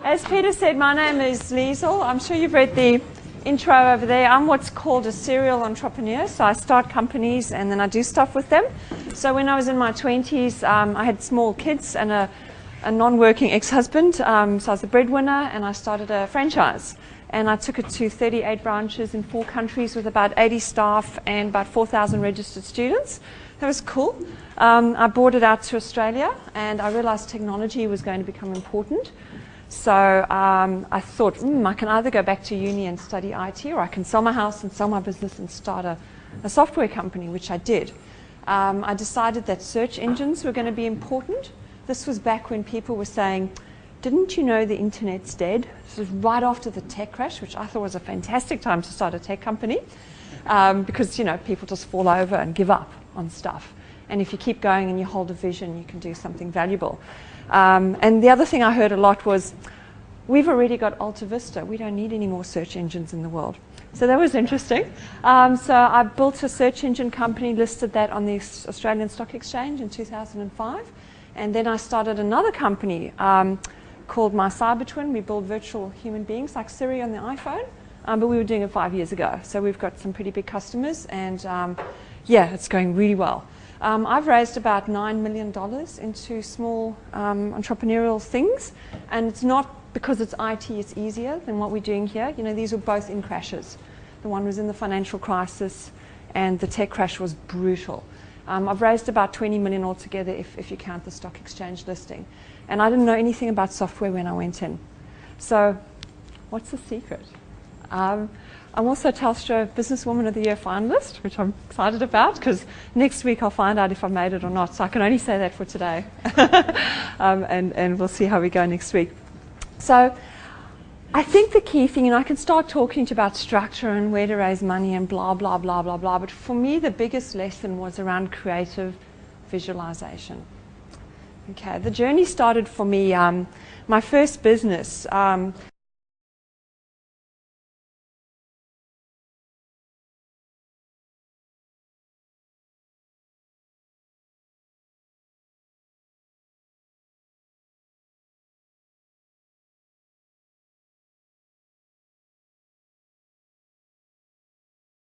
As Peter said, my name is Liesl. I'm sure you've read the intro over there. I'm what's called a serial entrepreneur. So I start companies and then I do stuff with them. So when I was in my 20s, I had small kids and a non-working ex-husband. So I was the breadwinner and I started a franchise. And I took it to 38 branches in 4 countries with about 80 staff and about 4,000 registered students. That was cool. I brought it out to Australia and I realized technology was going to become important. So I thought, I can either go back to uni and study IT, or I can sell my house and sell my business and start a software company, which I did. I decided that search engines were going to be important. This was back when people were saying, didn't you know the internet's dead? This was right after the tech crash, which I thought was a fantastic time to start a tech company because, you know, people just fall over and give up on stuff. And if you keep going and you hold a vision, you can do something valuable. And the other thing I heard a lot was, we've already got Alta Vista. We don't need any more search engines in the world. So that was interesting. So I built a search engine company, listed that on the Australian Stock Exchange in 2005. And then I started another company called MyCyberTwin. We build virtual human beings like Siri on the iPhone. But we were doing it 5 years ago. So we've got some pretty big customers. And yeah, it's going really well. I've raised about $9 million into small entrepreneurial things, and it's not because it's IT, it's easier than what we're doing here. You know, these were both in crashes. The one was in the financial crisis, and the tech crash was brutal. I've raised about 20 million altogether if you count the stock exchange listing. And I didn't know anything about software when I went in. So what's the secret? I'm also a Telstra Businesswoman of the Year finalist, which I'm excited about because next week I'll find out if I made it or not. So I can only say that for today. And we'll see how we go next week. So I think the key thing, and I can start talking to you about structure and where to raise money and blah, blah, blah, blah, blah. But for me, the biggest lesson was around creative visualization. Okay, the journey started for me, my first business.